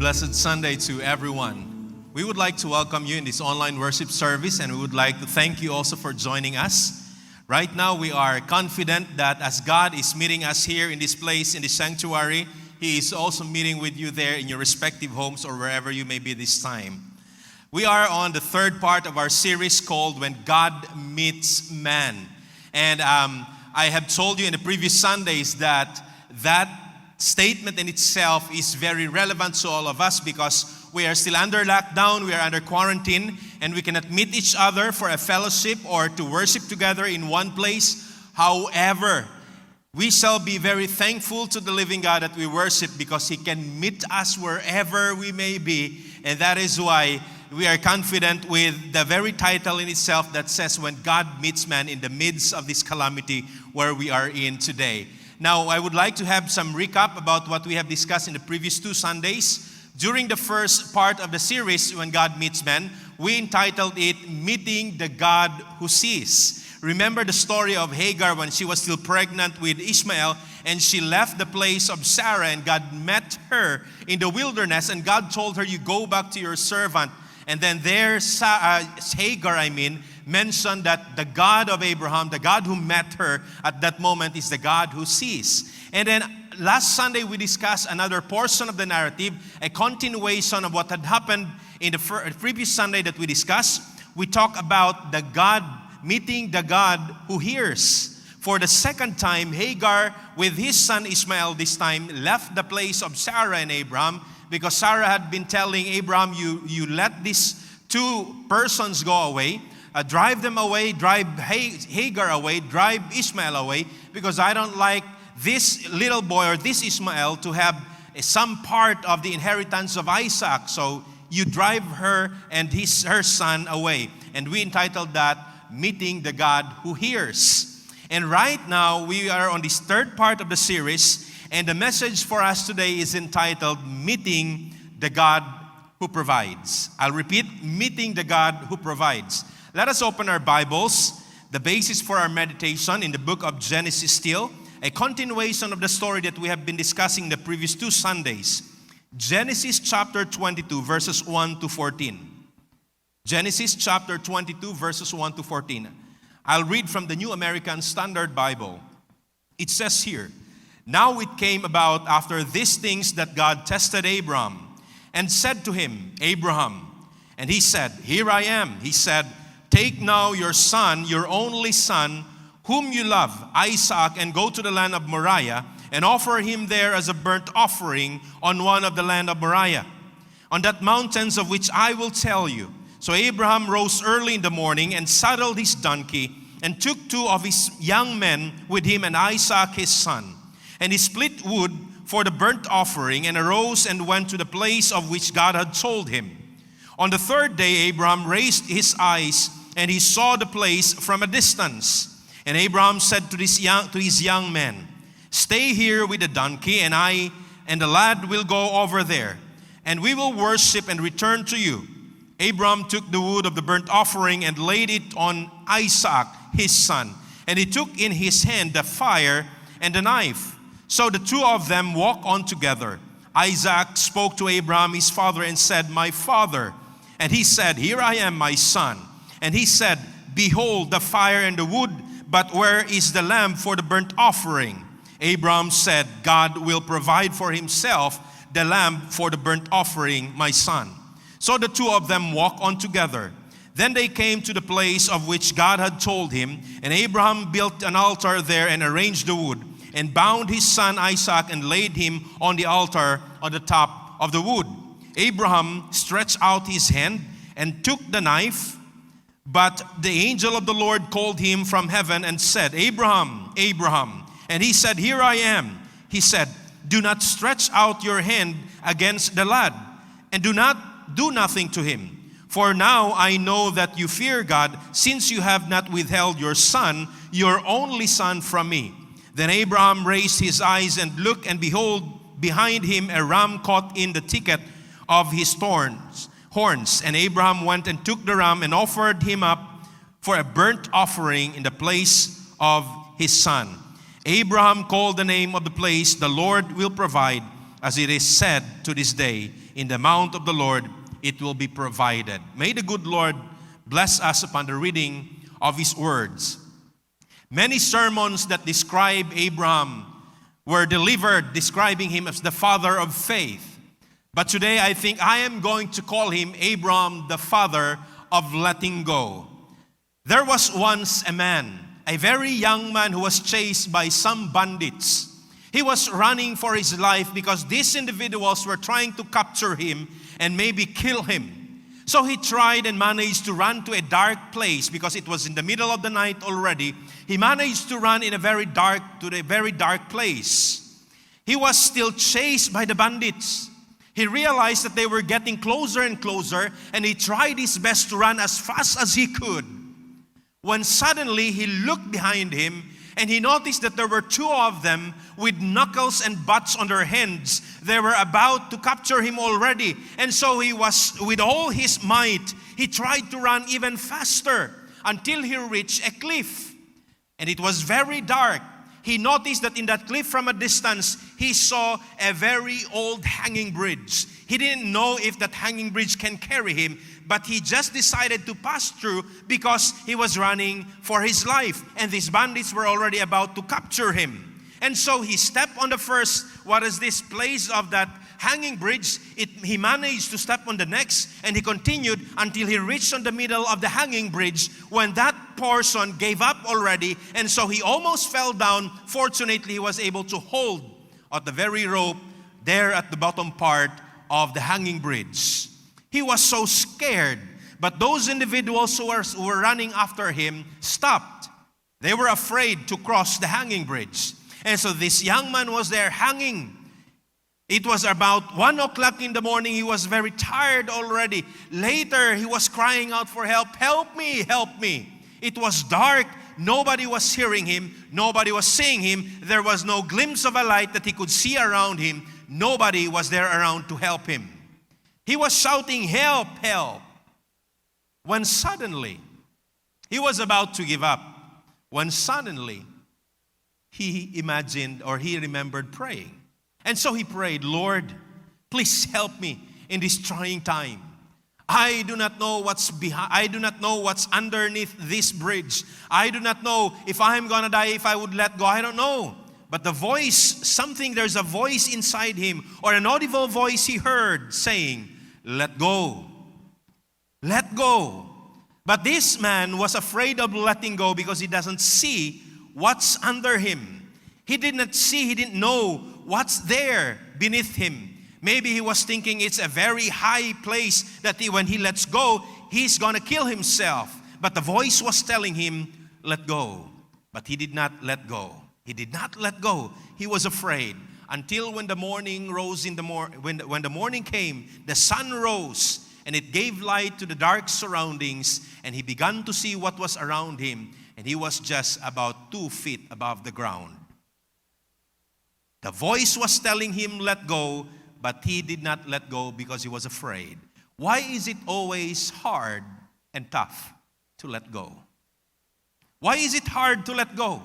Blessed Sunday to everyone. We would like to welcome you in this online worship service, and we would like to thank you also for joining us. Right now, we are confident that as God is meeting us here in this place, in this sanctuary, He is also meeting with you there in your respective homes or wherever you may be this time. We are on the third part of our series called When God Meets Man. And I have told you in the previous Sundays that statement in itself is very relevant to all of us because we are still under lockdown, we are under quarantine, and we cannot meet each other for a fellowship or to worship together in one place. However, we shall be very thankful to the living God that we worship because He can meet us wherever we may be, and that is why we are confident with the very title in itself that says, When God Meets Man in the midst of this calamity where we are in today. Now, I would like to have some recap about what we have discussed in the previous 2 Sundays. During the first part of the series, When God Meets Man, we entitled it, Meeting the God Who Sees. Remember the story of Hagar when she was still pregnant with Ishmael, and she left the place of Sarah, and God met her in the wilderness, and God told her, you go back to your servant. And then there, Hagar, mentioned that the God of Abraham, the God who met her at that moment, is the God who sees. And then last Sunday, we discussed another portion of the narrative, a continuation of what had happened in the previous Sunday that we discussed. We talked about the God meeting the God who hears. For the second time, Hagar, with his son Ishmael this time, left the place of Sarah and Abraham, because Sarah had been telling Abraham, you let these 2 persons go away, drive them away, drive Hagar away, drive Ishmael away, because I don't like this little boy or this Ishmael to have some part of the inheritance of Isaac. So you drive her and her son away. And we entitled that, Meeting the God Who Hears. And right now, we are on this third part of the series, and the message for us today is entitled, Meeting the God Who Provides. I'll repeat, Meeting the God Who Provides. Let us open our Bibles, the basis for our meditation in the book of Genesis still, a continuation of the story that we have been discussing the previous 2 Sundays. Genesis chapter 22, verses 1 to 14. Genesis chapter 22, verses 1 to 14. I'll read from the New American Standard Bible. It says here, Now it came about after these things that God tested Abram and said to him, Abraham. And he said, Here I am. He said, Take now your son, your only son, whom you love, Isaac, and go to the land of Moriah, and offer him there as a burnt offering on one of the land of Moriah, on that mountains of which I will tell you. So Abraham rose early in the morning and saddled his donkey, and took 2 of his young men with him and Isaac his son. And he split wood for the burnt offering, and arose and went to the place of which God had told him. On the 3rd day, Abraham raised his eyes, and he saw the place from a distance. And Abraham said to his young men, Stay here with the donkey, and I and the lad will go over there, and we will worship and return to you. Abraham took the wood of the burnt offering and laid it on Isaac his son. And he took in his hand the fire and the knife. So the 2 of them walked on together. Isaac spoke to Abraham his father and said, My father. And he said, Here I am, my son. And he said, Behold the fire and the wood, but where is the lamb for the burnt offering? Abraham said, God will provide for himself the lamb for the burnt offering, my son. So the 2 of them walked on together. Then they came to the place of which God had told him, and Abraham built an altar there and arranged the wood, and bound his son Isaac and laid him on the altar on the top of the wood. Abraham stretched out his hand and took the knife, but the angel of the Lord called him from heaven and said, Abraham, Abraham. And he said, Here I am. He said, Do not stretch out your hand against the lad, and do nothing to him. For now I know that you fear God, since you have not withheld your son, your only son, from me. Then Abraham raised his eyes and looked, and behold, behind him a ram caught in the thicket of his horns. And Abraham went and took the ram and offered him up for a burnt offering in the place of his son. Abraham called the name of the place, The Lord Will Provide, as it is said to this day, in the mount of the Lord, it will be provided. May the good Lord bless us upon the reading of His words. Many sermons that describe Abraham were delivered describing him as the father of faith. But today I think I am going to call him Abraham, the father of letting go. There was once a man, a very young man, who was chased by some bandits. He was running for his life because these individuals were trying to capture him and maybe kill him. So he tried and managed to run to a dark place because it was in the middle of the night already. He managed to run to a very dark place. He was still chased by the bandits. He realized that they were getting closer and closer, and he tried his best to run as fast as he could. When suddenly he looked behind him, and he noticed that there were two of them with knuckles and butts on their hands. They were about to capture him already. And so he was, with all his might, he tried to run even faster until he reached a cliff. And it was very dark. He noticed that in that cliff from a distance, he saw a very old hanging bridge. He didn't know if that hanging bridge can carry him, but he just decided to pass through because he was running for his life. And these bandits were already about to capture him. And so he stepped on the first, place of that hanging bridge. He managed to step on the next, and he continued until he reached on the middle of the hanging bridge when that person gave up already. And so he almost fell down. Fortunately, he was able to hold at the very rope there at the bottom part of the hanging bridge. He was so scared, but those individuals who were running after him stopped. They were afraid to cross the hanging bridge. And so this young man was there hanging. It was about 1 o'clock in the morning. He was very tired already. Later, he was crying out for help. Help me, help me. It was dark. Nobody was hearing him. Nobody was seeing him. There was no glimpse of a light that he could see around him. Nobody was there around to help him. He was shouting, help, help. When suddenly, he was about to give up. When suddenly, he imagined or he remembered praying. And so he prayed, Lord, please help me in this trying time. I do not know what's behind. I do not know what's underneath this bridge. I do not know if I'm going to die, if I would let go. I don't know. But the voice, there's a voice inside him, or an audible voice he heard saying, let go. Let go. But this man was afraid of letting go because he doesn't see what's under him. He didn't know what's there beneath him. Maybe he was thinking it's a very high place that when he lets go, he's going to kill himself. But the voice was telling him, let go. But he did not let go. He did not let go. He was afraid until when the morning rose when the morning came, the sun rose and it gave light to the dark surroundings, and he began to see what was around him, and he was just about 2 feet above the ground. The voice was telling him, let go, but he did not let go because he was afraid. Why is it always hard and tough to let go? Why is it hard to let go?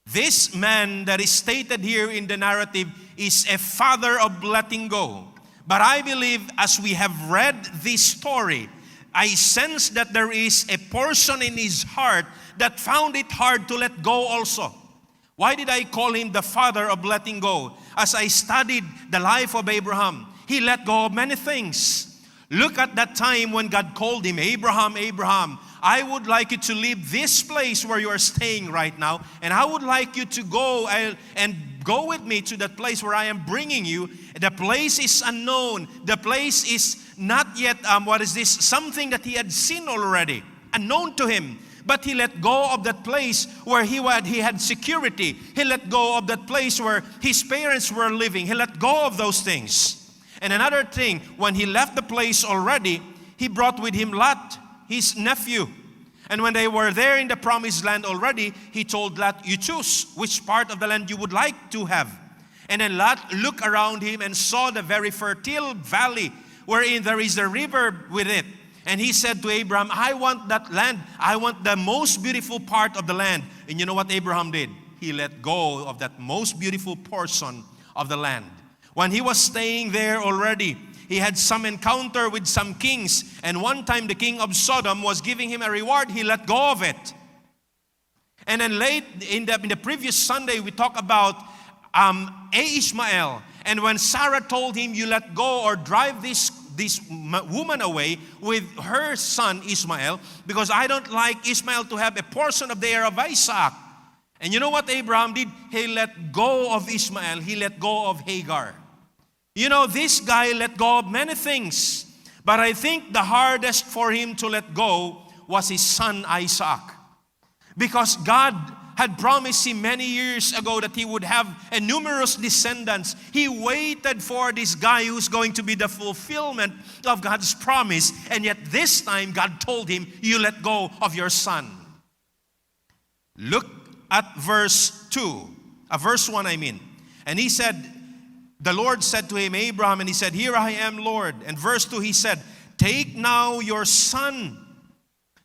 This man that is stated here in the narrative is a father of letting go. But I believe as we have read this story, I sense that there is a portion in his heart that found it hard to let go also. Why did I call him the father of letting go? As I studied the life of Abraham, he let go of many things. Look at that time when God called him, Abraham, Abraham, I would like you to leave this place where you are staying right now, and I would like you to go and go with me to that place where I am bringing you. The place is unknown. The place is not yet, something that he had seen already, unknown to him. But he let go of that place where he had security. He let go of that place where his parents were living. He let go of those things. And another thing, when he left the place already, he brought with him Lot, his nephew. And when they were there in the promised land already, he told Lot, you choose which part of the land you would like to have. And then Lot looked around him and saw the very fertile valley wherein there is a river with it. And he said to Abraham, I want that land. I want the most beautiful part of the land. And you know what Abraham did? He let go of that most beautiful portion of the land. When he was staying there already, he had some encounter with some kings. And one time the king of Sodom was giving him a reward. He let go of it. And then late in the previous Sunday, we talked about Ishmael. And when Sarah told him, you let go or drive this woman away with her son Ishmael, because I don't like Ishmael to have a portion of the heir of Isaac. And you know what Abraham did? He let go of Ishmael. He let go of Hagar. You know, this guy let go of many things. But I think the hardest for him to let go was his son Isaac. Because God had promised him many years ago that he would have a numerous descendants. He waited for this guy who's going to be the fulfillment of God's promise. And yet this time God told him, you let go of your son. Look at verse 1 I mean. And he said, the Lord said to him, Abraham, and he said, here I am, Lord. And verse 2 he said, take now your son.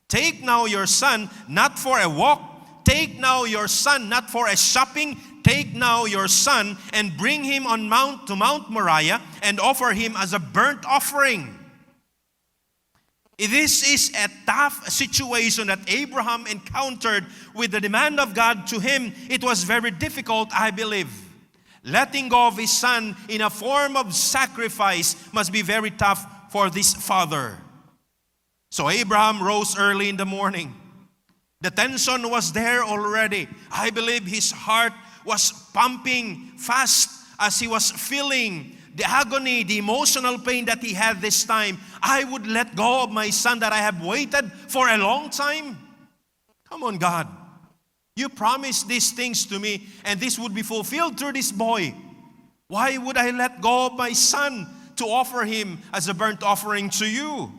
Take now your son, not for a walk. Take now your son, not for a shopping. Take now your son and bring him on to Mount Moriah and offer him as a burnt offering. This is a tough situation that Abraham encountered with the demand of God to him. It was very difficult, I believe. Letting go of his son in a form of sacrifice must be very tough for this father. So Abraham rose early in the morning. The tension was there already. I believe his heart was pumping fast as he was feeling the agony, the emotional pain that he had this time. I would let go of my son that I have waited for a long time. Come on, God. You promised these things to me, and this would be fulfilled through this boy. Why would I let go of my son to offer him as a burnt offering to you?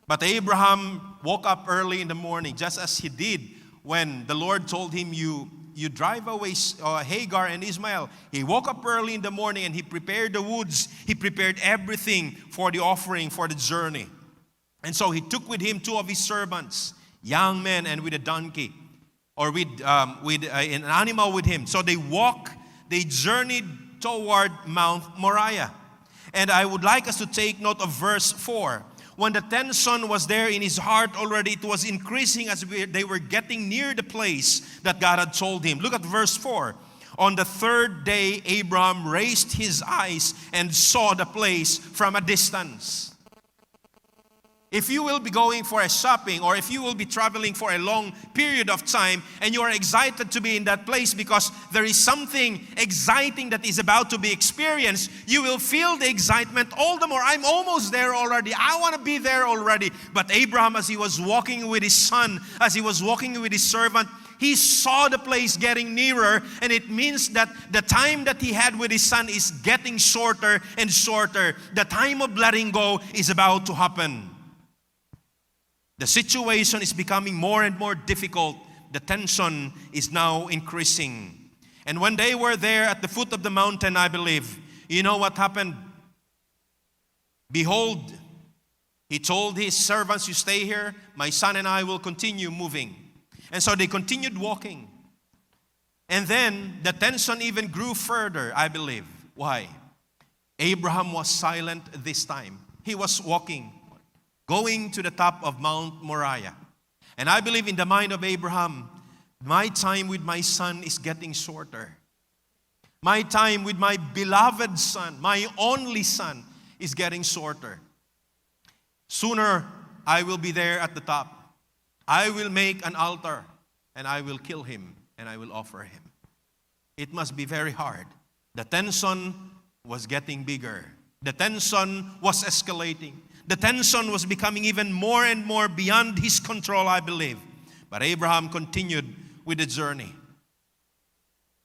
But Abraham woke up early in the morning, just as he did when the Lord told him, you drive away Hagar and Ishmael. He woke up early in the morning and he prepared the woods. He prepared everything for the offering, for the journey. And so he took with him 2 of his servants, young men, and with a donkey, or with an animal with him. So they journeyed toward Mount Moriah. And I would like us to take note of verse 4. When the tension was there in his heart already, it was increasing as they were getting near the place that God had told him. Look at verse 4. On the 3rd day, Abraham raised his eyes and saw the place from a distance. If you will be going for a shopping, or if you will be traveling for a long period of time and you are excited to be in that place because there is something exciting that is about to be experienced, you will feel the excitement all the more. I'm almost there already. I want to be there already. But Abraham, as he was walking with his son, as he was walking with his servant, he saw the place getting nearer, and it means that the time that he had with his son is getting shorter and shorter. The time of letting go is about to happen. The situation is becoming more and more difficult. The tension is now increasing. And when they were there at the foot of the mountain, I believe, you know what happened? Behold, he told his servants, you stay here, my son and I will continue moving. And so they continued walking. And then the tension even grew further, I believe. Why? Abraham was silent this time. He was walking, going to the top of Mount Moriah. And I believe in the mind of Abraham, my time with my son is getting shorter. My time with my beloved son, my only son, is getting shorter. Sooner, I will be there at the top. I will make an altar, and I will kill him, and I will offer him. It must be very hard. The tension was getting bigger. The tension was escalating. The tension was becoming even more and more beyond his control, I believe. But Abraham continued with the journey.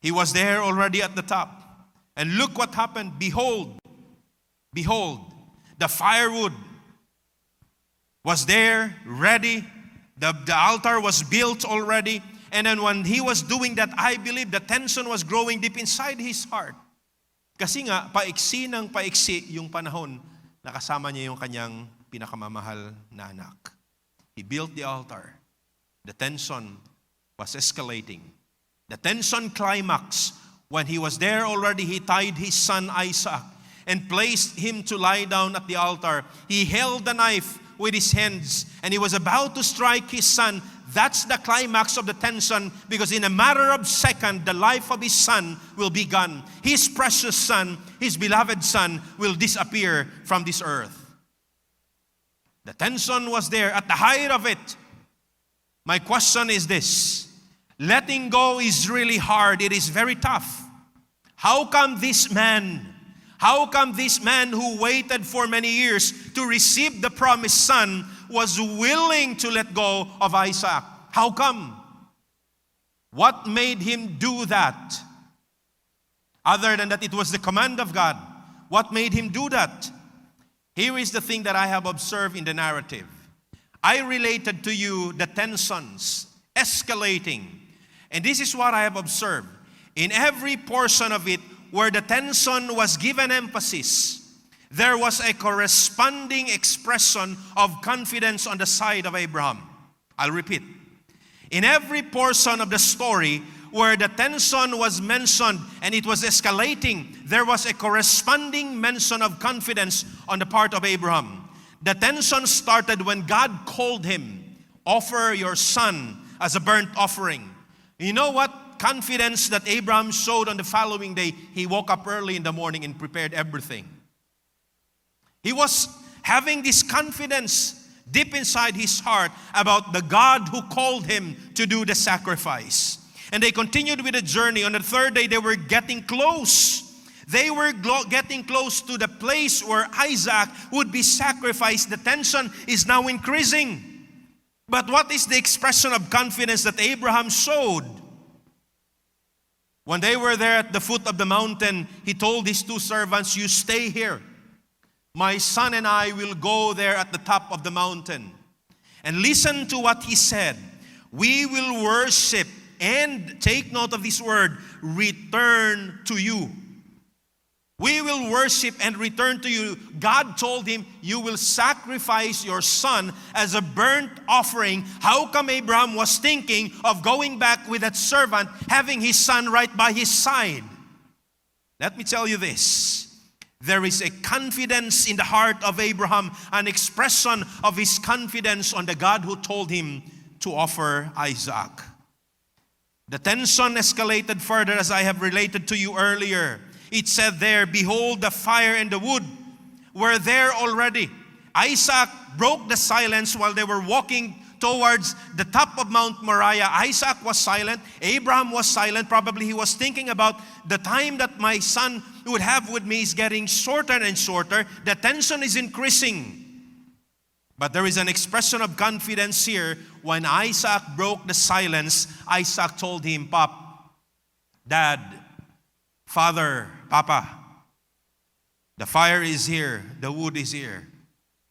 He was there already at the top. And look what happened. Behold, the firewood was there, ready. The altar was built already. And then when he was doing that, I believe the tension was growing deep inside his heart. Kasi nga, paiksi ng paiksi yung panahon nakasama niya yung kanyang pinakamamahal na anak. He built the altar. The tension was escalating. The tension climax, when he was there already, he tied his son Isaac. and placed him to lie down at the altar. He held the knife with his hands, and he was about to strike his son. That's the climax of the tension, because in a matter of seconds, the life of his son will be gone. His precious son, his beloved son, will disappear from this earth. The tension was there at the height of it. My question is this: letting go is really hard. It is very tough. How come this man who waited for many years to receive the promised son was willing to let go of Isaac? How come? What made him do that? Other than that it was the command of God. What made him do that? Here is the thing that I have observed in the narrative. I related to you the tensions escalating. And this is what I have observed. In every portion of it where the tension was given emphasis, there was a corresponding expression of confidence on the side of Abraham. I'll repeat. In every portion of the story where the tension was mentioned and it was escalating, there was a corresponding mention of confidence on the part of Abraham. The tension started when God called him, offer your son as a burnt offering. You know what confidence that Abraham showed on the following day? He woke up early in the morning and prepared everything. He was having this confidence deep inside his heart about the God who called him to do the sacrifice. And they continued with the journey. On the third day, they were getting close. They were getting close to the place where Isaac would be sacrificed. The tension is now increasing. But what is the expression of confidence that Abraham showed? When they were there at the foot of the mountain, he told his two servants, you stay here. My son and I will go there at the top of the mountain. And listen to what he said. We will worship, and take note of this word, return to you. We will worship and return to you. God told him, you will sacrifice your son as a burnt offering. How come Abraham was thinking of going back with that servant, having his son right by his side? Let me tell you this. There is a confidence in the heart of Abraham, an expression of his confidence on the God who told him to offer Isaac. The tension escalated further, as I have related to you earlier. It said there, behold, the fire and the wood were there already. Isaac broke the silence while they were walking towards the top of Mount Moriah. Isaac was silent. Abraham was silent. Probably he was thinking about the time that my son would have with me is getting shorter and shorter. The tension is increasing. But there is an expression of confidence here. When Isaac broke the silence, Isaac told him, Pop, Dad, Father, Papa, the fire is here, the wood is here.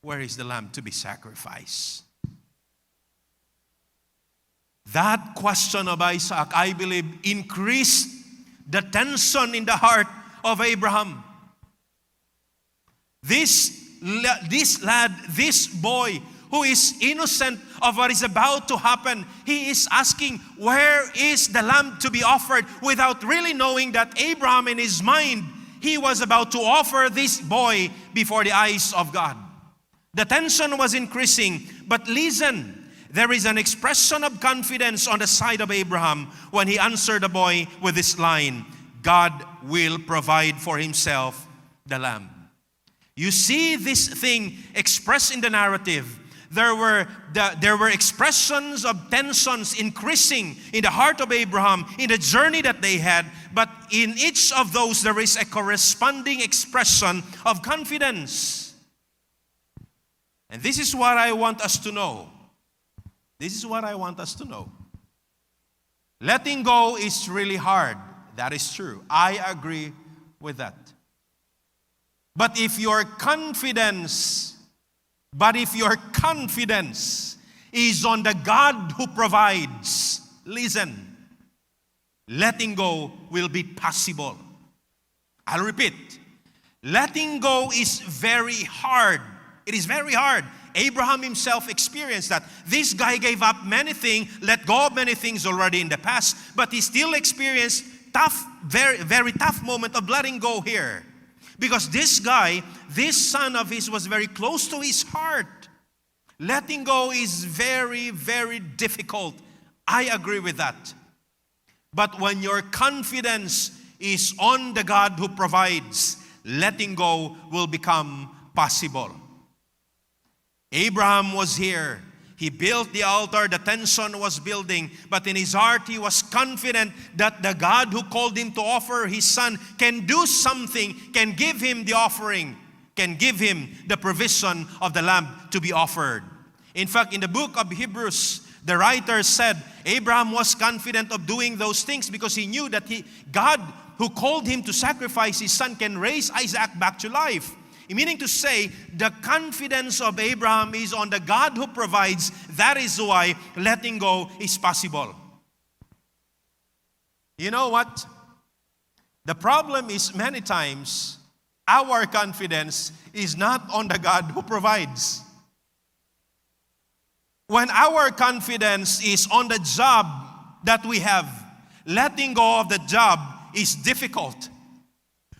Where is the lamb to be sacrificed? That question of Isaac, I believe, increased the tension in the heart of Abraham. This lad, this boy who is innocent of what is about to happen, he is asking, where is the lamb to be offered? Without really knowing that Abraham in his mind, he was about to offer this boy before the eyes of God. The tension was increasing, but listen, there is an expression of confidence on the side of Abraham when he answered the boy with this line, God will provide for himself the lamb. You see this thing expressed in the narrative. There were expressions of tensions increasing in the heart of Abraham in the journey that they had, but in each of those there is a corresponding expression of confidence. And this is what I want us to know. This is what I want us to know. Letting go is really hard. That is true. I agree with that. But if your confidence is on the God who provides, listen, letting go will be possible. I'll repeat. Letting go is very hard. It is very hard. Abraham himself experienced that. This guy gave up many things, let go of many things already in the past, but he still experienced very, very tough moment of letting go here. Because this guy, this son of his, was very close to his heart. Letting go is very, very difficult. I agree with that. But when your confidence is on the God who provides, letting go will become possible. Abraham was here. He built the altar, the tension was building, but in his heart he was confident that the God who called him to offer his son can do something, can give him the offering, can give him the provision of the lamb to be offered. In fact, in the book of Hebrews, the writer said Abraham was confident of doing those things because he knew that God who called him to sacrifice his son can raise Isaac back to life. Meaning to say, the confidence of Abraham is on the God who provides. That is why letting go is possible. You know what? The problem is many times our confidence is not on the God who provides. When our confidence is on the job that we have, letting go of the job is difficult.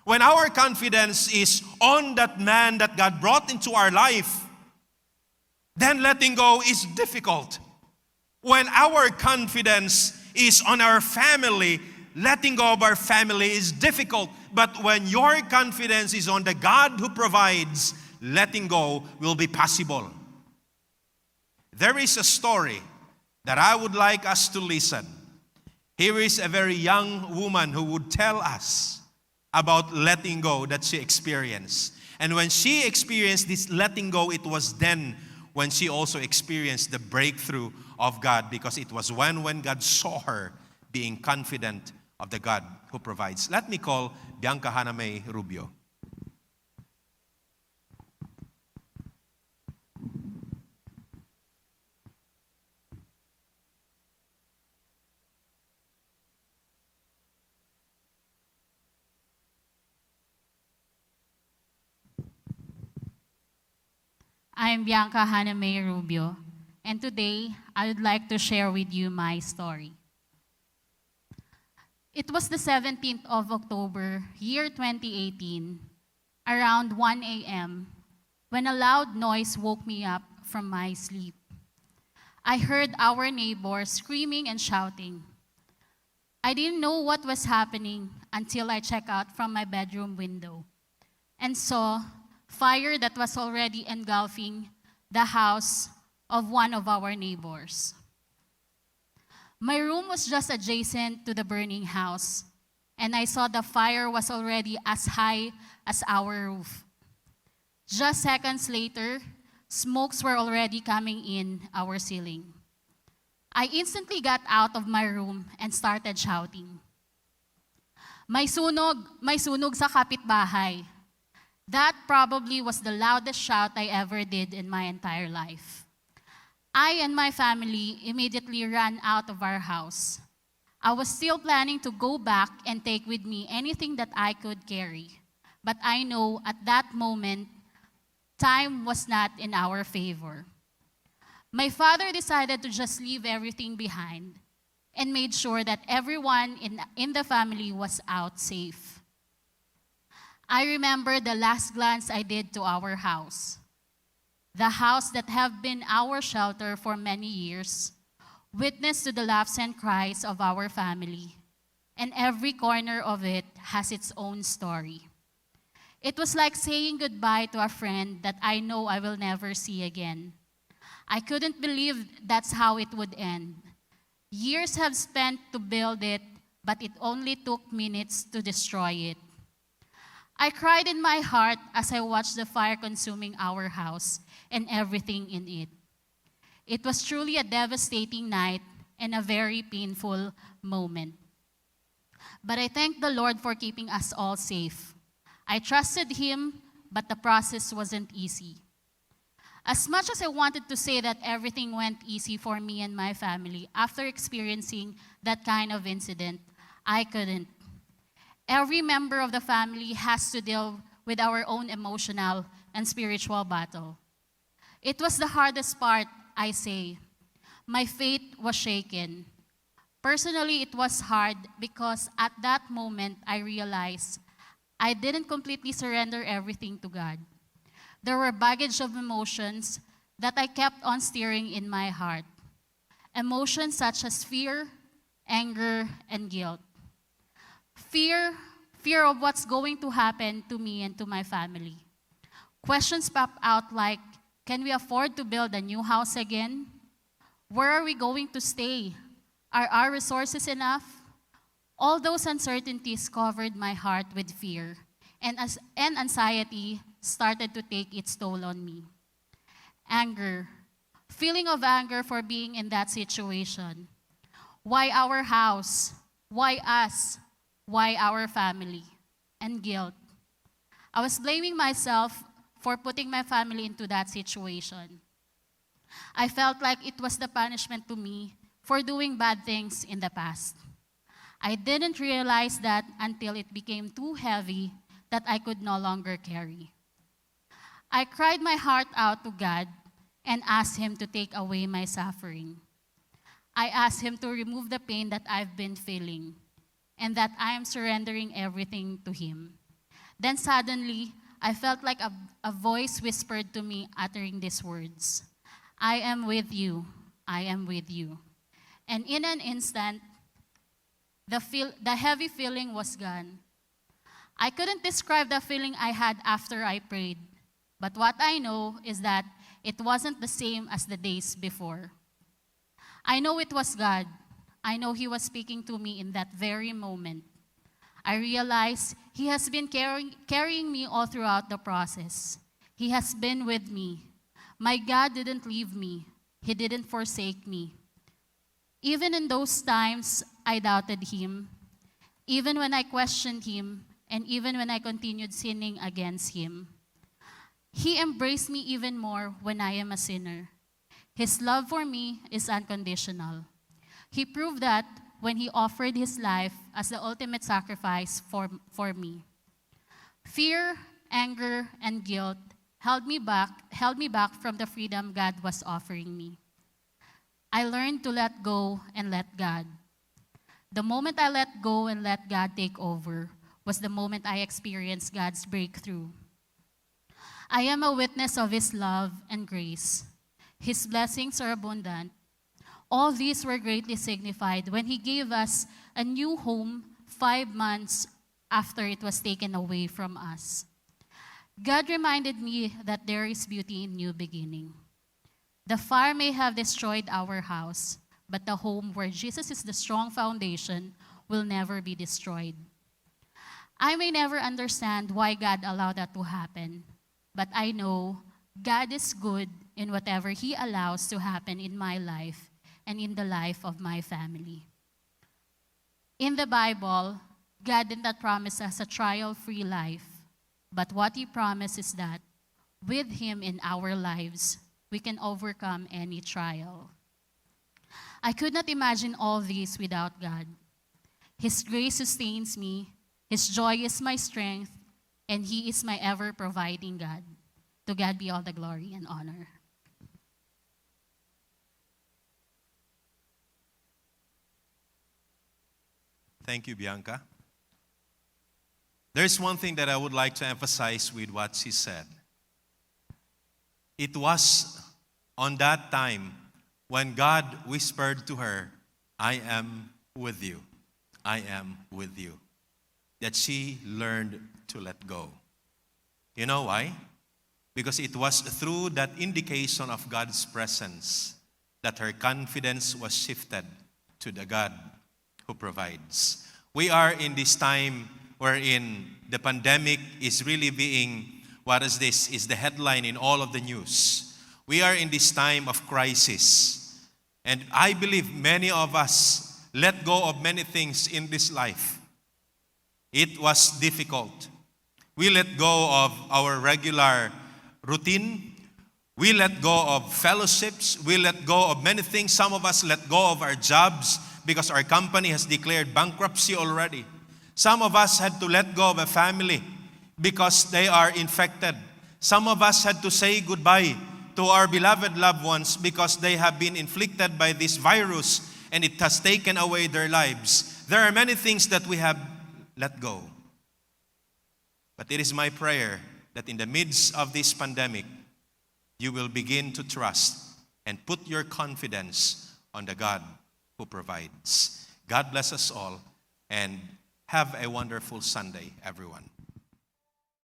When our confidence is on that man that God brought into our life, then letting go is difficult. When our confidence is on our family, letting go of our family is difficult. But when your confidence is on the God who provides, letting go will be possible. There is a story that I would like us to listen. Here is a very young woman who would tell us about letting go that she experienced. And when she experienced this letting go, it was then when she also experienced the breakthrough of God, because it was when God saw her being confident of the God who provides. Let me call Bianca Hanamay Rubio. I'm Bianca Hanamay Rubio, and today I would like to share with you my story. It was the 17th of October, year 2018, around 1 a.m., when a loud noise woke me up from my sleep. I heard our neighbor screaming and shouting. I didn't know what was happening until I checked out from my bedroom window and saw fire that was already engulfing the house of one of our neighbors. My room was just adjacent to the burning house, and I saw the fire was already as high as our roof. Just seconds later, smokes were already coming in our ceiling. I instantly got out of my room and started shouting. May sunog sa kapitbahay. That probably was the loudest shout I ever did in my entire life. I and my family immediately ran out of our house. I was still planning to go back and take with me anything that I could carry. But I know at that moment, time was not in our favor. My father decided to just leave everything behind and made sure that everyone in the family was out safe. I remember the last glance I did to our house. The house that have been our shelter for many years, witness to the laughs and cries of our family, and every corner of it has its own story. It was like saying goodbye to a friend that I know I will never see again. I couldn't believe that's how it would end. Years have spent to build it, but it only took minutes to destroy it. I cried in my heart as I watched the fire consuming our house and everything in it. It was truly a devastating night and a very painful moment. But I thank the Lord for keeping us all safe. I trusted Him, but the process wasn't easy. As much as I wanted to say that everything went easy for me and my family after experiencing that kind of incident, I couldn't. Every member of the family has to deal with our own emotional and spiritual battle. It was the hardest part, I say. My faith was shaken. Personally, it was hard because at that moment I realized I didn't completely surrender everything to God. There were baggage of emotions that I kept on stirring in my heart. Emotions such as fear, anger, and guilt. Fear of what's going to happen to me and to my family. Questions pop out like, can we afford to build a new house again? Where are we going to stay? Are our resources enough? All those uncertainties covered my heart with fear, and anxiety started to take its toll on me. Anger, feeling of anger for being in that situation. Why our house? Why us? Why our family? And guilt. I was blaming myself for putting my family into that situation. I felt like it was the punishment to me for doing bad things in the past. I didn't realize that until it became too heavy that I could no longer carry. I cried my heart out to God and asked Him to take away my suffering. I asked Him to remove the pain that I've been feeling and that I am surrendering everything to Him. Then suddenly, I felt like a voice whispered to me uttering these words, I am with you, I am with you. And in an instant, the heavy feeling was gone. I couldn't describe the feeling I had after I prayed, but what I know is that it wasn't the same as the days before. I know it was God. I know He was speaking to me in that very moment. I realized He has been carrying me all throughout the process. He has been with me. My God didn't leave me. He didn't forsake me. Even in those times, I doubted Him. Even when I questioned Him, and even when I continued sinning against Him. He embraced me even more when I am a sinner. His love for me is unconditional. He proved that when He offered His life as the ultimate sacrifice for me. Fear, anger, and guilt held me back from the freedom God was offering me. I learned to let go and let God. The moment I let go and let God take over was the moment I experienced God's breakthrough. I am a witness of His love and grace. His blessings are abundant. All these were greatly signified when He gave us a new home 5 months after it was taken away from us. God reminded me that there is beauty in new beginning. The fire may have destroyed our house, but the home where Jesus is the strong foundation will never be destroyed. I may never understand why God allowed that to happen, but I know God is good in whatever He allows to happen in my life and in the life of my family. In the Bible, God did not promise us a trial-free life, but what He promised is that with Him in our lives, we can overcome any trial. I could not imagine all this without God. His grace sustains me, His joy is my strength, and He is my ever-providing God. To God be all the glory and honor. Thank you, Bianca. There's one thing that I would like to emphasize with what she said. It was on that time when God whispered to her, I am with you. I am with you. That she learned to let go. You know why? Because it was through that indication of God's presence that her confidence was shifted to the God who provides. We are in this time wherein the pandemic is really being, what is this? Is the headline in all of the news. We are in this time of crisis. And I believe many of us let go of many things in this life. It was difficult. We let go of our regular routine. We let go of fellowships. We let go of many things. Some of us let go of our jobs because our company has declared bankruptcy already. Some of us had to let go of a family because they are infected. Some of us had to say goodbye to our beloved loved ones because they have been inflicted by this virus and it has taken away their lives. There are many things that we have let go. But it is my prayer that in the midst of this pandemic, you will begin to trust and put your confidence on the God who provides. God bless us all, and have a wonderful Sunday, everyone.